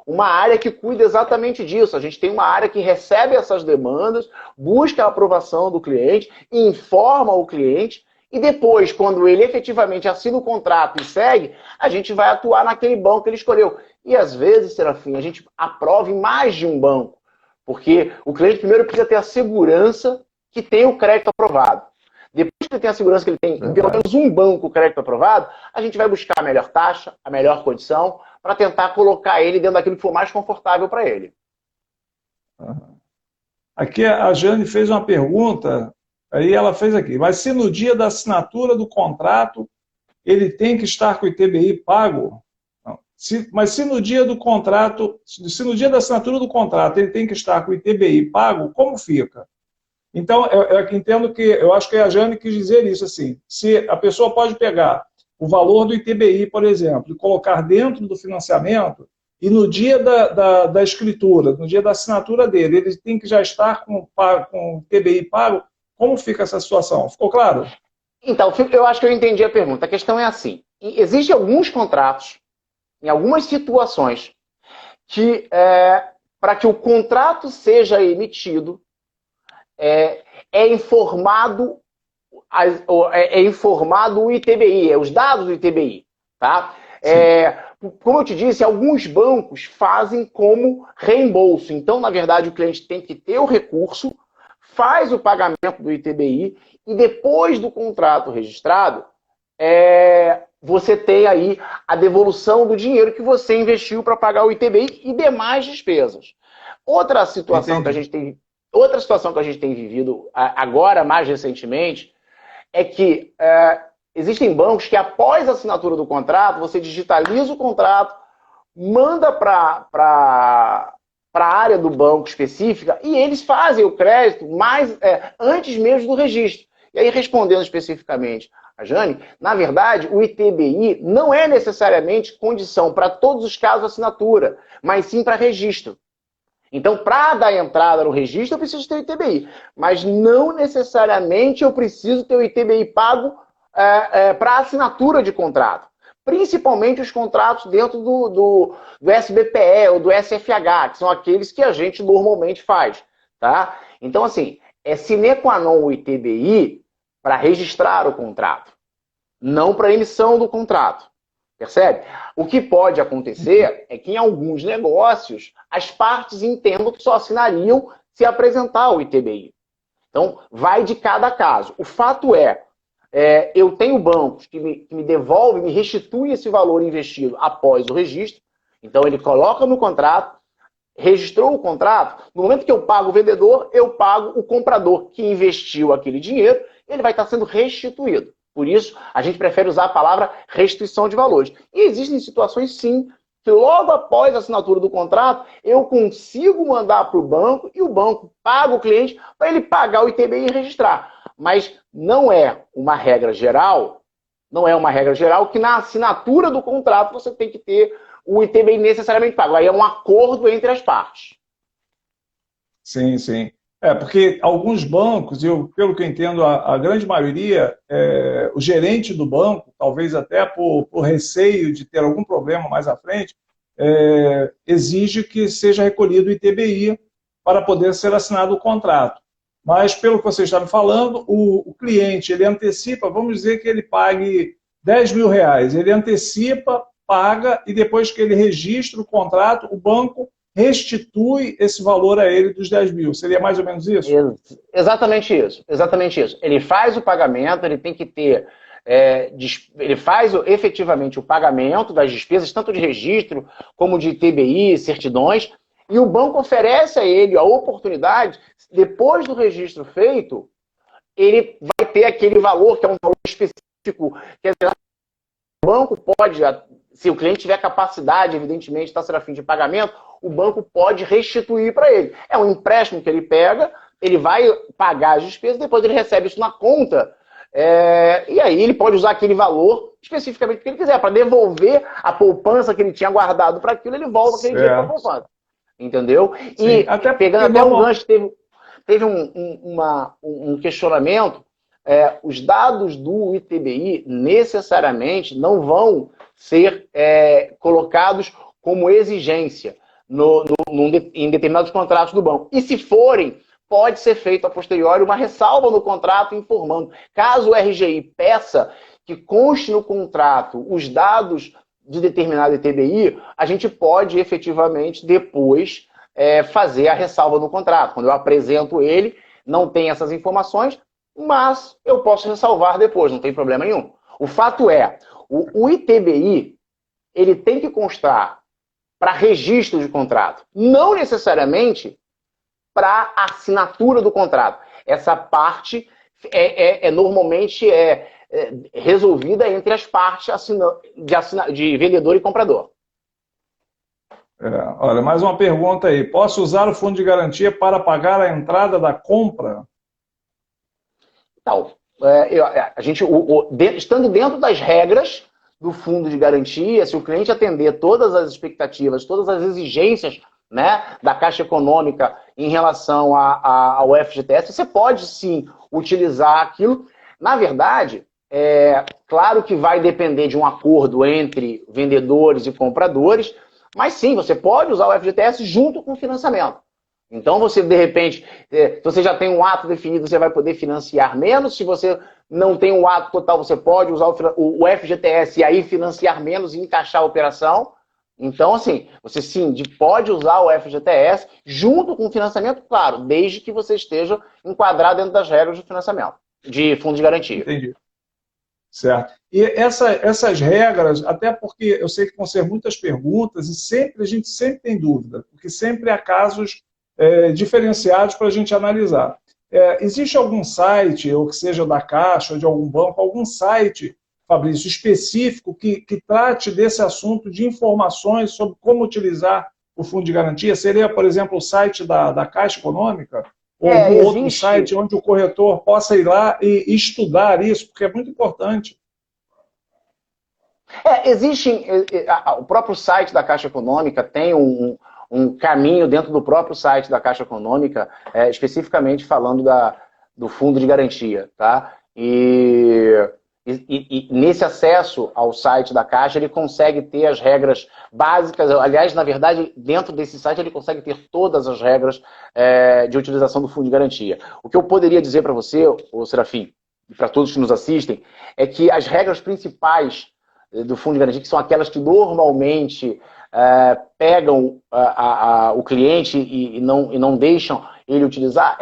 uma área que cuida exatamente disso. A gente tem uma área que recebe essas demandas, busca a aprovação do cliente, informa o cliente e depois, quando ele efetivamente assina o contrato e segue, a gente vai atuar naquele banco que ele escolheu. E às vezes, Serafim, a gente aprova em mais de um banco. Porque o cliente primeiro precisa ter a segurança que tem o crédito aprovado. Depois que ele tem a segurança que ele tem em pelo menos um banco o crédito aprovado, a gente vai buscar a melhor taxa, a melhor condição, para tentar colocar ele dentro daquilo que for mais confortável para ele. Aqui a Jane fez uma pergunta, aí ela fez aqui, mas se no dia da assinatura do contrato ele tem que estar com o ITBI pago? Não. Mas se no dia do contrato, se no dia da assinatura do contrato ele tem que estar com o ITBI pago, como fica? Então, eu entendo que, eu acho que a Jane quis dizer isso, assim, se a pessoa pode pegar o valor do ITBI, por exemplo, e colocar dentro do financiamento, e no dia da escritura, no dia da assinatura dele, ele tem que já estar com o ITBI pago, como fica essa situação? Ficou claro? Então, eu acho que eu entendi a pergunta. A questão é assim, existem alguns contratos, em algumas situações, que para que o contrato seja emitido, é informado o ITBI, os dados do ITBI, tá? Como eu te disse, alguns bancos fazem como reembolso. Então, na verdade, o cliente tem que ter o recurso, faz o pagamento do ITBI e depois do contrato registrado, você tem aí a devolução do dinheiro que você investiu para pagar o ITBI e demais despesas. Outra situação que a gente tem vivido agora, mais recentemente, é que existem bancos que, após a assinatura do contrato, você digitaliza o contrato, manda para a área do banco específica e eles fazem o crédito antes mesmo do registro. E aí, respondendo especificamente a Jane, na verdade, o ITBI não é necessariamente condição para todos os casos de assinatura, mas sim para registro. Então, para dar entrada no registro, eu preciso ter o ITBI. Mas não necessariamente eu preciso ter o ITBI pago para assinatura de contrato. Principalmente os contratos dentro do SBPE ou do SFH, que são aqueles que a gente normalmente faz. Tá? Então, assim, é sine qua non o ITBI para registrar o contrato, não para emissão do contrato. Percebe? O que pode acontecer é que em alguns negócios as partes entendam que só assinariam se apresentar o ITBI. Então, vai de cada caso. O fato eu tenho bancos que me devolvem, me restituem esse valor investido após o registro. Então, ele coloca no contrato, registrou o contrato, no momento que eu pago o vendedor, eu pago o comprador que investiu aquele dinheiro, ele vai estar sendo restituído. Por isso, a gente prefere usar a palavra restituição de valores. E existem situações, sim, que logo após a assinatura do contrato, eu consigo mandar para o banco e o banco paga o cliente para ele pagar o ITBI e registrar. Mas não é uma regra geral, que na assinatura do contrato você tem que ter o ITBI necessariamente pago. Aí é um acordo entre as partes. Sim, sim. É, porque alguns bancos, pelo que eu entendo, a grande maioria, o gerente do banco, talvez até por receio de ter algum problema mais à frente, exige que seja recolhido o ITBI para poder ser assinado o contrato. Mas, pelo que você está me falando, o cliente, ele antecipa, vamos dizer que ele pague R$ 10.000, ele antecipa, paga, e depois que ele registra o contrato, o banco restitui esse valor a ele dos 10 mil. Seria mais ou menos isso? Exatamente isso, exatamente isso. Ele faz o pagamento, ele tem que ter, ele faz efetivamente o pagamento das despesas, tanto de registro como de TBI, certidões, e o banco oferece a ele a oportunidade, depois do registro feito, ele vai ter aquele valor, que é um valor específico, quer dizer, o banco pode, se o cliente tiver capacidade, evidentemente, está sendo a fim de pagamento, o banco pode restituir para ele. É um empréstimo que ele pega, ele vai pagar as despesas, depois ele recebe isso na conta, e aí ele pode usar aquele valor especificamente que ele quiser, para devolver a poupança que ele tinha guardado para aquilo, ele volta aquele dinheiro para a poupança. Entendeu? Sim, E até pegando até um gancho, teve um questionamento, os dados do ITBI necessariamente não vão ser colocados como exigência em determinados contratos do banco. E se forem, pode ser feito a posteriori uma ressalva no contrato informando. Caso o RGI peça que conste no contrato os dados de determinado ITBI, a gente pode efetivamente depois fazer a ressalva no contrato. Quando eu apresento ele, não tem essas informações, mas eu posso ressalvar depois, não tem problema nenhum. O fato é, o ITBI, ele tem que constar para registro de contrato, não necessariamente para assinatura do contrato. Essa parte normalmente resolvida entre as partes de vendedor e comprador. Olha, mais uma pergunta aí. Posso usar o fundo de garantia para pagar a entrada da compra? Então, estando dentro das regras do fundo de garantia, se o cliente atender todas as expectativas, todas as exigências, né, da Caixa Econômica em relação ao FGTS, você pode sim utilizar aquilo. Na verdade, claro que vai depender de um acordo entre vendedores e compradores, mas sim, você pode usar o FGTS junto com o financiamento. Então, você, de repente, se você já tem um ato definido, você vai poder financiar menos. Se você não tem um ato total, você pode usar o FGTS e aí financiar menos e encaixar a operação. Então, assim, você sim pode usar o FGTS junto com o financiamento, claro, desde que você esteja enquadrado dentro das regras de financiamento, de fundo de garantia. Entendi. Certo. E essas regras, até porque eu sei que vão ser muitas perguntas e a gente sempre tem dúvida, porque sempre há casos diferenciados para a gente analisar. Existe algum site, ou que seja da Caixa, ou de algum banco, algum site, Fabrício, específico que trate desse assunto de informações sobre como utilizar o fundo de garantia? Seria, por exemplo, o site da Caixa Econômica? Ou algum outro site onde o corretor possa ir lá e estudar isso, porque é muito importante. O próprio site da Caixa Econômica tem um caminho dentro do próprio site da Caixa Econômica, especificamente falando do fundo de garantia, tá? E nesse acesso ao site da Caixa, ele consegue ter as regras básicas. Aliás, na verdade, dentro desse site, ele consegue ter todas as regras de utilização do fundo de garantia. O que eu poderia dizer para você, Serafim, e para todos que nos assistem, é que as regras principais do fundo de garantia, que são aquelas que normalmente pegam o cliente e não deixam ele utilizar,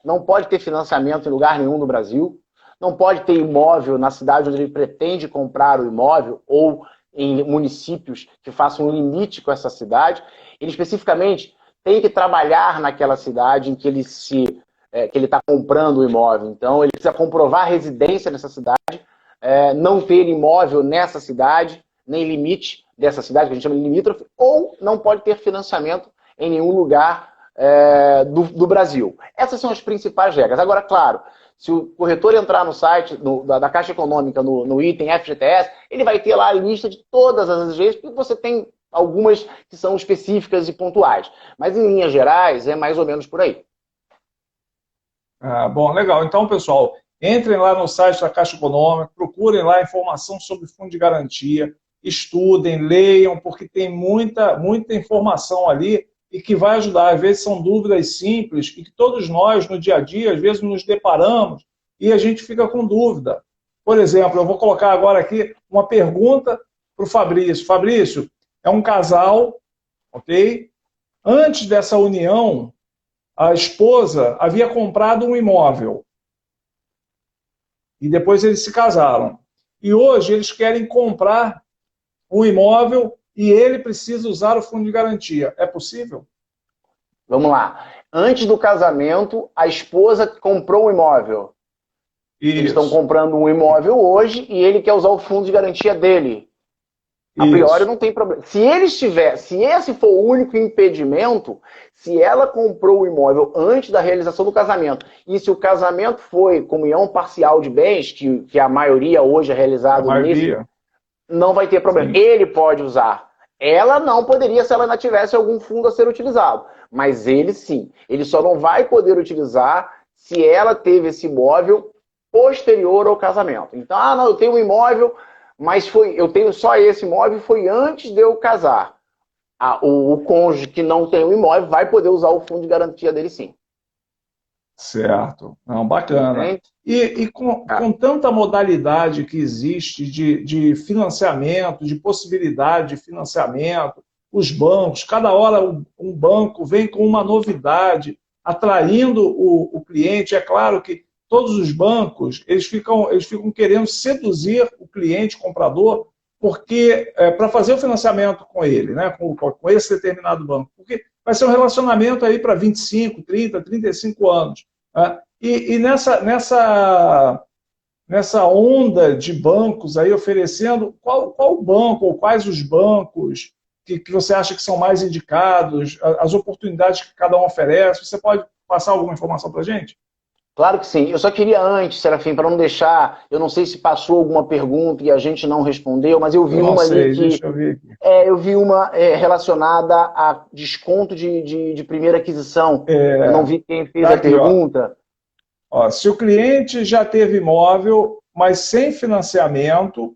não pode ter financiamento em lugar nenhum no Brasil, não pode ter imóvel na cidade onde ele pretende comprar o imóvel ou em municípios que façam um limite com essa cidade. Ele especificamente tem que trabalhar naquela cidade em que ele está comprando o imóvel. Então, ele precisa comprovar a residência nessa cidade, não ter imóvel nessa cidade, nem limite dessa cidade, que a gente chama de limítrofe, ou não pode ter financiamento em nenhum lugar do Brasil. Essas são as principais regras. Agora, claro, se o corretor entrar no site da Caixa Econômica, no item FGTS, ele vai ter lá a lista de todas as exigências, porque você tem algumas que são específicas e pontuais. Mas, em linhas gerais, é mais ou menos por aí. Ah, bom, legal. Então, pessoal, entrem lá no site da Caixa Econômica, procurem lá informação sobre fundo de garantia, estudem, leiam, porque tem muita informação ali e que vai ajudar. Às vezes são dúvidas simples e que todos nós, no dia a dia, às vezes nos deparamos e a gente fica com dúvida. Por exemplo, eu vou colocar agora aqui uma pergunta para o Fabrício. Fabrício, é um casal, ok? Antes dessa união, a esposa havia comprado um imóvel e depois eles se casaram. E hoje eles querem comprar um imóvel e ele precisa usar o fundo de garantia. É possível? Vamos lá. Antes do casamento, a esposa comprou o imóvel. Eles estão Isso, comprando um imóvel hoje e ele quer usar o fundo de garantia dele. A priori isso. não tem problema. Se esse for o único impedimento, se ela comprou o imóvel antes da realização do casamento, e se o casamento foi comunhão parcial de bens, que a maioria hoje é A realizado nesse, maioria, não vai ter problema. sim. Ele pode usar. Ela não poderia se ela ainda tivesse algum fundo a ser utilizado. Mas ele sim. Ele só não vai poder utilizar se ela teve esse imóvel posterior ao casamento. Então, não, eu tenho um imóvel, mas eu tenho só esse imóvel, foi antes de eu casar. O cônjuge que não tem o imóvel vai poder usar o fundo de garantia dele sim. Certo. Não, bacana. Entende? E com tanta modalidade que existe de financiamento, de possibilidade de financiamento, os bancos, cada hora um banco vem com uma novidade, atraindo o cliente. É claro que todos os bancos eles ficam querendo seduzir o cliente comprador porque para fazer o financiamento com ele, né, com esse determinado banco, porque vai ser um relacionamento aí para 25, 30, 35 anos. Né? E nessa onda de bancos aí oferecendo, qual banco ou quais os bancos que você acha que são mais indicados, as oportunidades que cada um oferece? Você pode passar alguma informação para a gente? Claro que sim. Eu só queria antes, Serafim, para não deixar, eu não sei se passou alguma pergunta e a gente não respondeu, mas eu vi Eu não uma ali sei, que deixa eu ver aqui. eu vi uma relacionada a desconto de primeira aquisição. Eu não É, vi quem fez tá a aqui, ó. pergunta. Ó, se o cliente já teve imóvel, mas sem financiamento,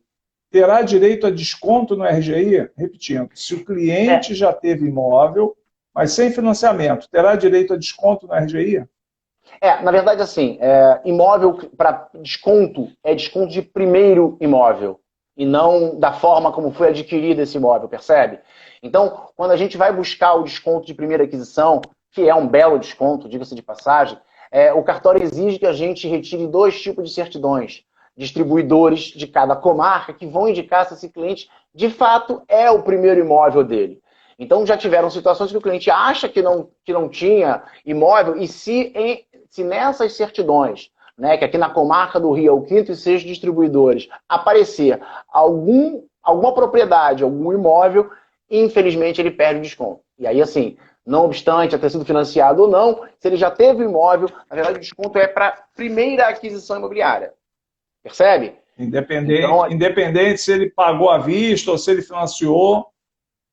terá direito a desconto no RGI? Repetindo, se o É, cliente já teve imóvel, mas sem financiamento, terá direito a desconto no RGI? na verdade, assim, imóvel para desconto é desconto de primeiro imóvel e não da forma como foi adquirido esse imóvel, percebe? Então, quando a gente vai buscar o desconto de primeira aquisição, que é um belo desconto, diga-se de passagem, o cartório exige que a gente retire dois tipos de certidões, distribuidores de cada comarca, que vão indicar se esse cliente, de fato, é o primeiro imóvel dele. Então, já tiveram situações que o cliente acha que não tinha imóvel e se nessas certidões, né, que aqui na comarca do Rio é o quinto e sexto distribuidores, aparecer alguma propriedade, algum imóvel, infelizmente ele perde o desconto. E aí, assim, não obstante ter sido financiado ou não, se ele já teve o imóvel, na verdade o desconto é para primeira aquisição imobiliária. Percebe? Independente, Então, independente se ele pagou à vista ou se ele financiou,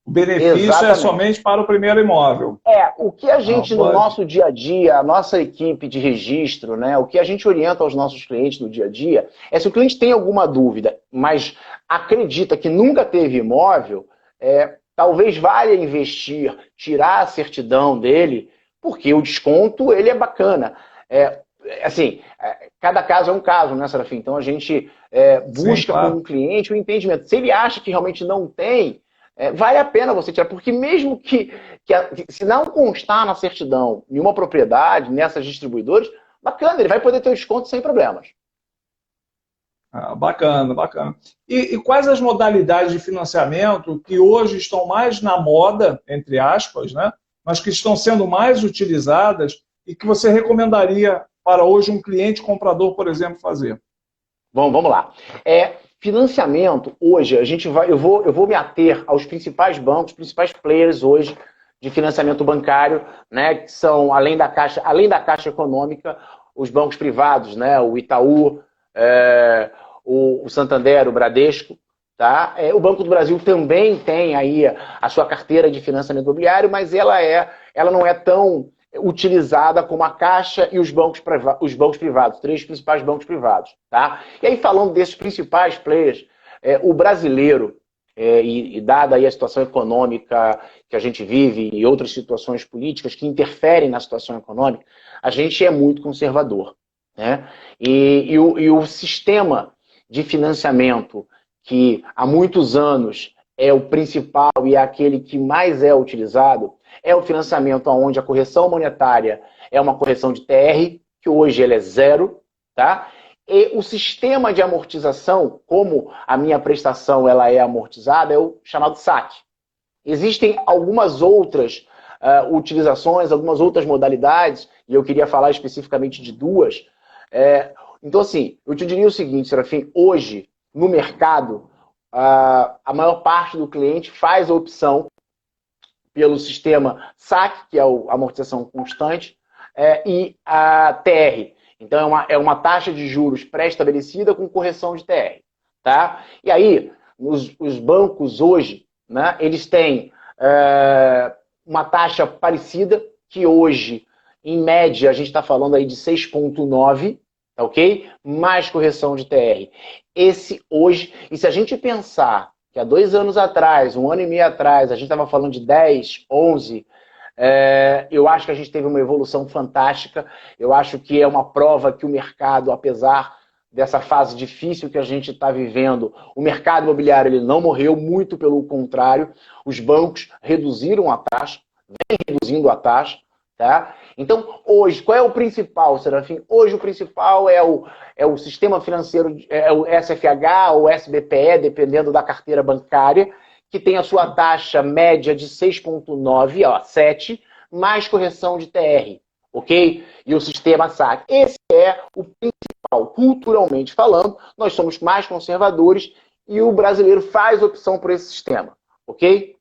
o benefício é exatamente. somente para o primeiro imóvel. O que a Não gente no pode. nosso dia a dia, a nossa equipe de registro, né, o que a gente orienta aos nossos clientes no dia a dia, é se o cliente tem alguma dúvida, mas acredita que nunca teve imóvel, talvez valha investir, tirar a certidão dele, porque o desconto ele é bacana. Assim, cada caso é um caso, né, Serafim? Então a gente Sim, busca com claro. o cliente o entendimento. Se ele acha que realmente não tem, vale a pena você tirar, porque mesmo que se não constar na certidão nenhuma propriedade nessas distribuidoras, bacana, ele vai poder ter o desconto sem problemas. Ah, bacana, bacana. E quais as modalidades de financiamento que hoje estão mais na moda, entre aspas, né? Mas que estão sendo mais utilizadas e que você recomendaria para hoje um cliente comprador, por exemplo, fazer? Bom, vamos lá. Financiamento, hoje, eu vou me ater aos principais bancos, principais players hoje de financiamento bancário, né, que são, além da Caixa Econômica, os bancos privados, né, o Itaú, o Santander, o Bradesco, tá? O Banco do Brasil também tem aí a sua carteira de financiamento imobiliário, mas ela não é tão utilizada como a Caixa e os bancos privados, 3 principais bancos privados. Tá? E aí, falando desses principais players, o brasileiro, e dada aí a situação econômica que a gente vive e outras situações políticas que interferem na situação econômica, a gente é muito conservador. Né? E o sistema de financiamento, que há muitos anos é o principal e é aquele que mais é utilizado, é o financiamento onde a correção monetária é uma correção de TR, que hoje ele é 0, tá? E o sistema de amortização, como a minha prestação ela é amortizada, é o chamado saque. Existem algumas outras utilizações, algumas outras modalidades, e eu queria falar especificamente de 2. Então, assim, eu te diria o seguinte, Serafim, hoje, no mercado, a maior parte do cliente faz a opção pelo sistema SAC, que é a amortização constante, e a TR. Então, é uma taxa de juros pré-estabelecida com correção de TR. Tá? E aí, os bancos hoje, né, eles têm uma taxa parecida, que hoje, em média, a gente está falando aí de 6,9, ok? Mais correção de TR. Esse hoje, e se a gente pensar que há 2 anos atrás, 1 ano e meio atrás, a gente estava falando de 10, 11, eu acho que a gente teve uma evolução fantástica. Eu acho que é uma prova que o mercado, apesar dessa fase difícil que a gente está vivendo, o mercado imobiliário ele não morreu, muito pelo contrário. Os bancos reduziram a taxa, vem reduzindo a taxa. Tá? Então, hoje, qual é o principal, Serafim? Hoje o principal é o sistema financeiro, é o SFH ou SBPE, dependendo da carteira bancária, que tem a sua taxa média de 6,9, 7, mais correção de TR, ok? E o sistema SAC. Esse é o principal. Culturalmente falando, nós somos mais conservadores e o brasileiro faz opção por esse sistema, ok?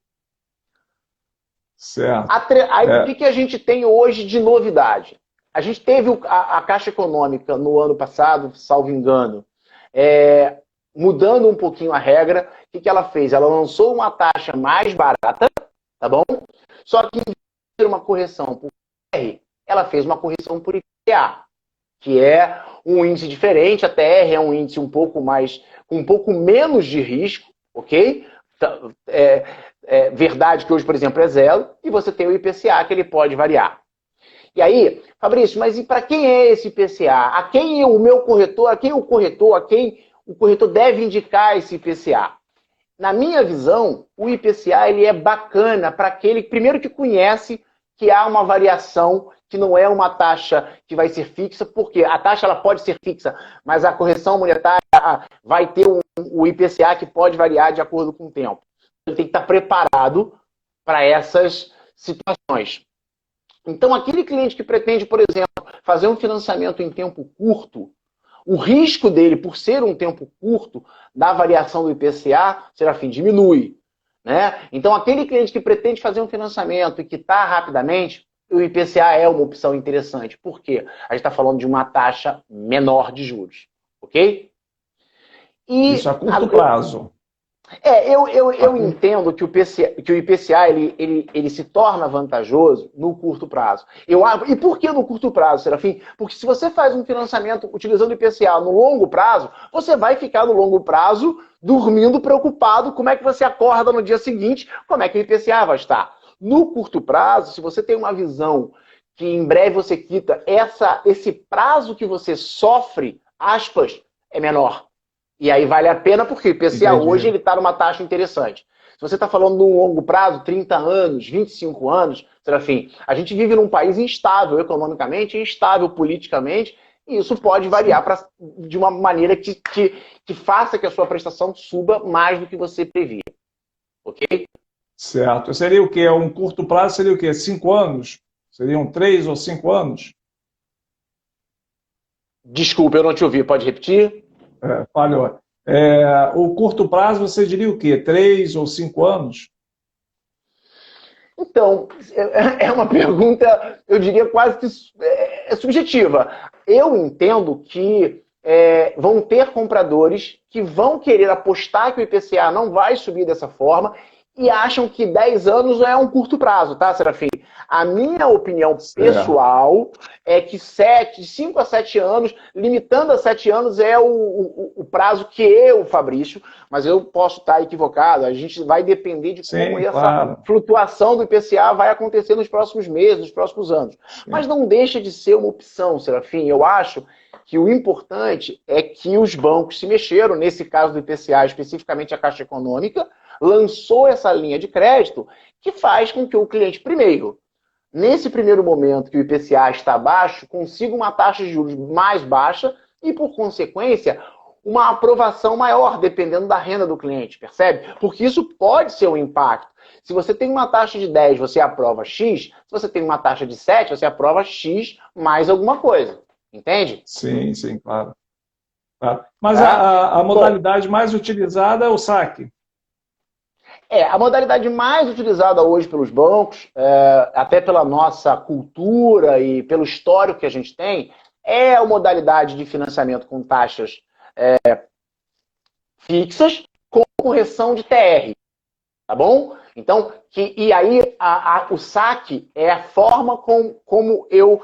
Certo. Aí, o que a gente tem hoje de novidade? A gente teve a Caixa Econômica no ano passado, salvo engano, mudando um pouquinho a regra. O que ela fez? Ela lançou uma taxa mais barata, tá bom? Só que em vez de ter uma correção por TR, ela fez uma correção por IPCA, que é um índice diferente. A TR é um índice um pouco menos de risco, ok? Verdade que hoje, por exemplo, é 0, e você tem o IPCA, que ele pode variar. E aí, Fabrício, mas e para quem é esse IPCA? A quem o meu corretor, a quem o corretor deve indicar esse IPCA? Na minha visão, o IPCA ele é bacana para aquele, primeiro, que conhece que há uma variação, que não é uma taxa que vai ser fixa, porque a taxa ela pode ser fixa, mas a correção monetária vai ter o IPCA que pode variar de acordo com o tempo. Ele tem que estar preparado para essas situações. Então, aquele cliente que pretende, por exemplo, fazer um financiamento em tempo curto, o risco dele, por ser um tempo curto, da variação do IPCA, Serafim, diminui. Né? Então, aquele cliente que pretende fazer um financiamento e quitar rapidamente, o IPCA é uma opção interessante. Por quê? A gente está falando de uma taxa menor de juros. Ok? Isso a curto prazo. Eu entendo que o IPCA ele se torna vantajoso no curto prazo. E por que no curto prazo, Serafim? Porque se você faz um financiamento utilizando o IPCA no longo prazo, você vai ficar no longo prazo dormindo preocupado como é que você acorda no dia seguinte, como é que o IPCA vai estar. No curto prazo, se você tem uma visão que em breve você quita, esse prazo que você sofre, aspas, é menor. E aí vale a pena porque o IPCA hoje ele está numa taxa interessante. Se você está falando de um longo prazo, 30 anos, 25 anos, Serafim, a gente vive num país instável economicamente, instável politicamente, e isso pode variar de uma maneira que faça que a sua prestação suba mais do que você previa. Ok? Certo. Seria o quê? Um curto prazo seria o quê? 5 anos? Seriam 3 ou 5 anos? Desculpa, eu não te ouvi. Pode repetir? Falhou. O curto prazo, você diria o quê? 3 ou 5 anos? Então, é uma pergunta, eu diria quase que subjetiva. Eu entendo que vão ter compradores que vão querer apostar que o IPCA não vai subir dessa forma e acham que 10 anos é um curto prazo, tá, Serafim? A minha opinião pessoal é que 5 a 7 anos, limitando a 7 anos, é o prazo que eu, Fabrício, mas eu posso estar equivocado, a gente vai depender de como essa flutuação do IPCA vai acontecer nos próximos meses, nos próximos anos. Sim. Mas não deixa de ser uma opção, Serafim. Eu acho que o importante é que os bancos se mexeram, nesse caso do IPCA, especificamente a Caixa Econômica, lançou essa linha de crédito que faz com que o cliente, primeiro, nesse primeiro momento que o IPCA está baixo, consiga uma taxa de juros mais baixa e, por consequência, uma aprovação maior, dependendo da renda do cliente, percebe? Porque isso pode ser um impacto. Se você tem uma taxa de 10, você aprova X. Se você tem uma taxa de 7, você aprova X mais alguma coisa. Entende? Sim, sim, claro. Mas a modalidade mais utilizada é o saque. A modalidade mais utilizada hoje pelos bancos, até pela nossa cultura e pelo histórico que a gente tem, é a modalidade de financiamento com taxas fixas com correção de TR, tá bom? Então, o saque é a forma como eu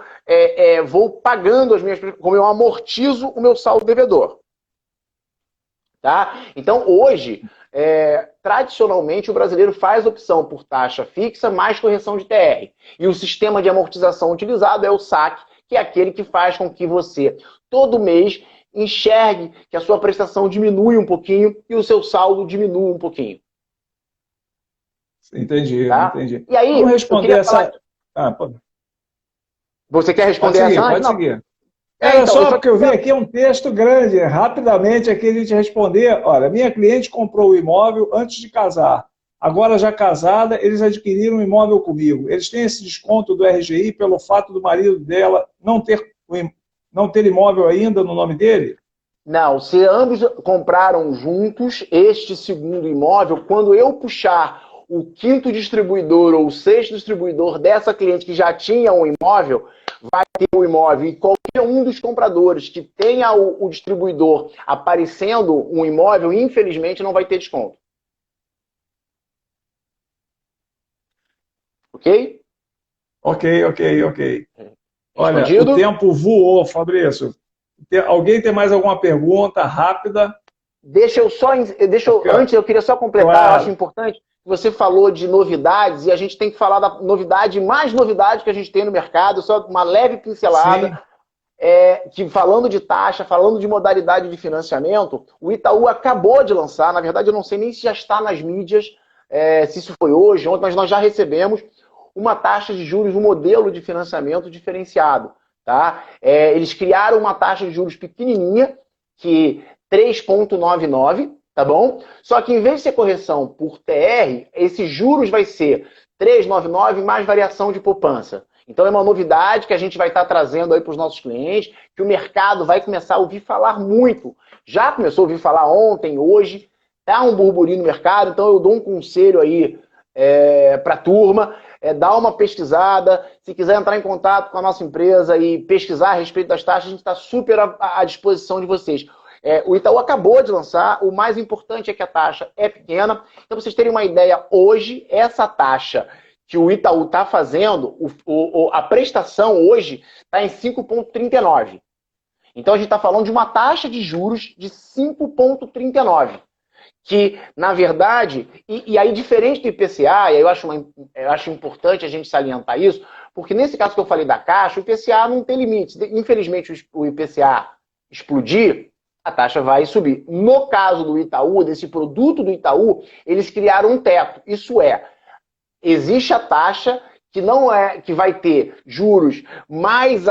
vou pagando como eu amortizo o meu saldo devedor. Tá? Então, hoje, tradicionalmente, o brasileiro faz opção por taxa fixa mais correção de TR. E o sistema de amortização utilizado é o saque, que é aquele que faz com que você, todo mês, enxergue que a sua prestação diminui um pouquinho e o seu saldo diminui um pouquinho. Entendi, tá? Entendi. E aí, vamos responder essa... Você quer responder essa? Pode seguir. Então, só porque eu vi aqui um texto grande, rapidamente aqui a gente responder. Olha, minha cliente comprou o imóvel antes de casar. Agora, já casada, eles adquiriram um imóvel comigo. Eles têm esse desconto do RGI pelo fato do marido dela não ter imóvel ainda no nome dele? Não, se ambos compraram juntos este segundo imóvel, quando eu puxar o quinto distribuidor ou o sexto distribuidor dessa cliente que já tinha um imóvel, vai ter o imóvel e qualquer um dos compradores que tenha o distribuidor aparecendo um imóvel, infelizmente, não vai ter desconto. Ok? Ok. Olha, o tempo voou, Fabrício. Alguém tem mais alguma pergunta rápida? Antes, eu queria só completar, claro. Eu acho importante. Você falou de novidades e a gente tem que falar da mais novidade que a gente tem no mercado, só uma leve pincelada. Que falando de taxa, falando de modalidade de financiamento, o Itaú acabou de lançar, na verdade eu não sei nem se já está nas mídias, se isso foi hoje, ontem, mas nós já recebemos uma taxa de juros, um modelo de financiamento diferenciado. Tá? Eles criaram uma taxa de juros pequenininha, que 3,99, tá bom? Só que em vez de ser correção por TR, esses juros vai ser 3,99 mais variação de poupança. Então é uma novidade que a gente vai estar trazendo aí para os nossos clientes, que o mercado vai começar a ouvir falar muito. Já começou a ouvir falar ontem, hoje, tá um burburinho no mercado, então eu dou um conselho aí para a turma, dá uma pesquisada, se quiser entrar em contato com a nossa empresa e pesquisar a respeito das taxas, a gente está super à disposição de vocês. O Itaú acabou de lançar, o mais importante é que a taxa é pequena. Então, para vocês terem uma ideia, hoje, essa taxa que o Itaú está fazendo, a prestação hoje está em 5,39. Então, a gente está falando de uma taxa de juros de 5,39. Que, na verdade, e aí diferente do IPCA, e aí eu acho importante a gente salientar isso, porque nesse caso que eu falei da Caixa, o IPCA não tem limites. Infelizmente, o IPCA explodir, a taxa vai subir. No caso do Itaú, desse produto do Itaú, eles criaram um teto. Isso existe a taxa que não que vai ter juros mais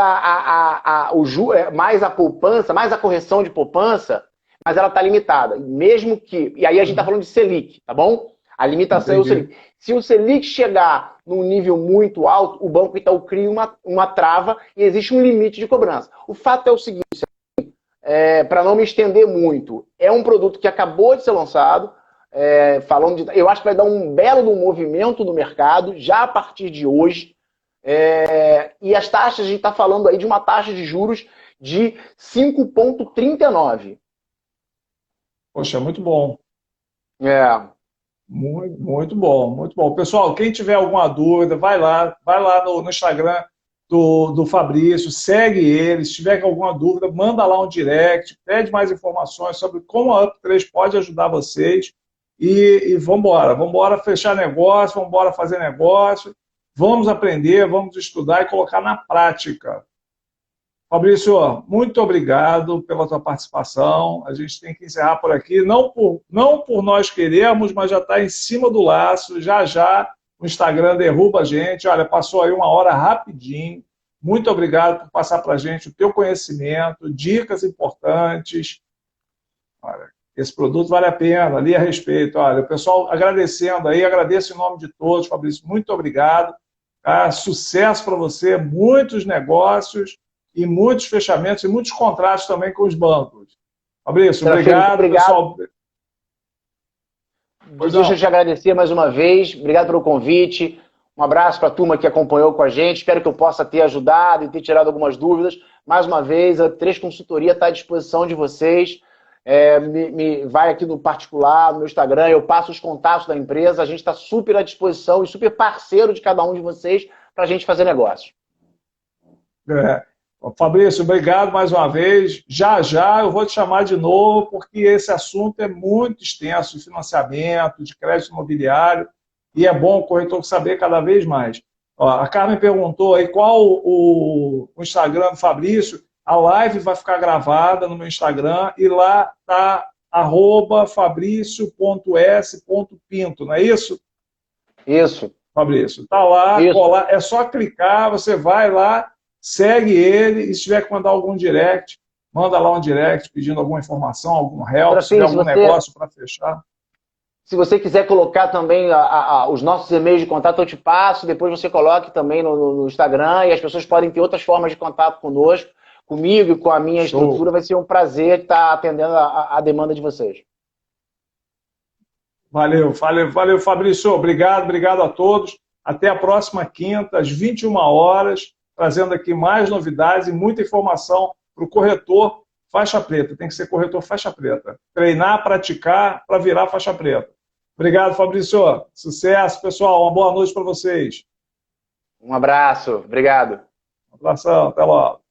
mais a poupança, mais a correção de poupança, mas ela está limitada. Mesmo que... E aí a gente está falando de Selic, tá bom? A limitação é o Selic. Se o Selic chegar num nível muito alto, o Banco Itaú cria uma trava e existe um limite de cobrança. O fato é o seguinte, para não me estender muito, é um produto que acabou de ser lançado, eu acho que vai dar um belo movimento no mercado, já a partir de hoje, e as taxas, a gente está falando aí de uma taxa de juros de 5,39. Poxa, muito bom. Muito bom, muito bom. Pessoal, quem tiver alguma dúvida, vai lá no Instagram do Fabrício, segue ele. Se tiver alguma dúvida, manda lá um direct, pede mais informações sobre como a Up3 pode ajudar vocês. E vamos embora fechar negócio, vamos embora fazer negócio, vamos aprender, vamos estudar e colocar na prática. Fabrício, muito obrigado pela tua participação. A gente tem que encerrar por aqui, não por nós queremos, mas já está em cima do laço. Já já o Instagram derruba a gente. Olha, passou aí 1 hora rapidinho. Muito obrigado por passar para a gente o teu conhecimento, dicas importantes. Olha, esse produto vale a pena, ali a respeito. Olha, o pessoal agradecendo aí, agradeço em nome de todos, Fabrício, muito obrigado. Tá? Sucesso para você, muitos negócios e muitos fechamentos e muitos contratos também com os bancos. Fabrício, obrigado. Pessoal. Deixa eu te agradecer mais uma vez. Obrigado pelo convite. Um abraço para a turma que acompanhou com a gente. Espero que eu possa ter ajudado e ter tirado algumas dúvidas. Mais uma vez, a 3 Consultoria está à disposição de vocês. Vai aqui no particular, no meu Instagram, eu passo os contatos da empresa. A gente está super à disposição e super parceiro de cada um de vocês para a gente fazer negócio. Fabrício, obrigado mais uma vez. Já já eu vou te chamar de novo, porque esse assunto é muito extenso, de financiamento, de crédito imobiliário, e é bom o corretor saber cada vez mais. Ó, a Carmen perguntou aí qual o Instagram do Fabrício. A live vai ficar gravada no meu Instagram e lá está @fabricio.s.pinto, não é isso? Isso. Fabrício, está lá, colar, é só clicar, você vai lá, segue ele, e se tiver que mandar algum direct, manda lá um direct pedindo alguma informação, algum help, se tiver algum negócio para fechar. Se você quiser colocar também os nossos e-mails de contato, eu te passo, depois você coloque também no Instagram, e as pessoas podem ter outras formas de contato conosco, comigo e com a minha estrutura. Vai ser um prazer estar atendendo a demanda de vocês. Valeu, Fabrício. Obrigado a todos. Até a próxima quinta, às 21 horas, trazendo aqui mais novidades e muita informação para o corretor faixa preta. Tem que ser corretor faixa preta. Treinar, praticar para virar faixa preta. Obrigado, Fabrício. Sucesso, pessoal. Uma boa noite para vocês. Um abraço. Obrigado. Um abração. Até logo.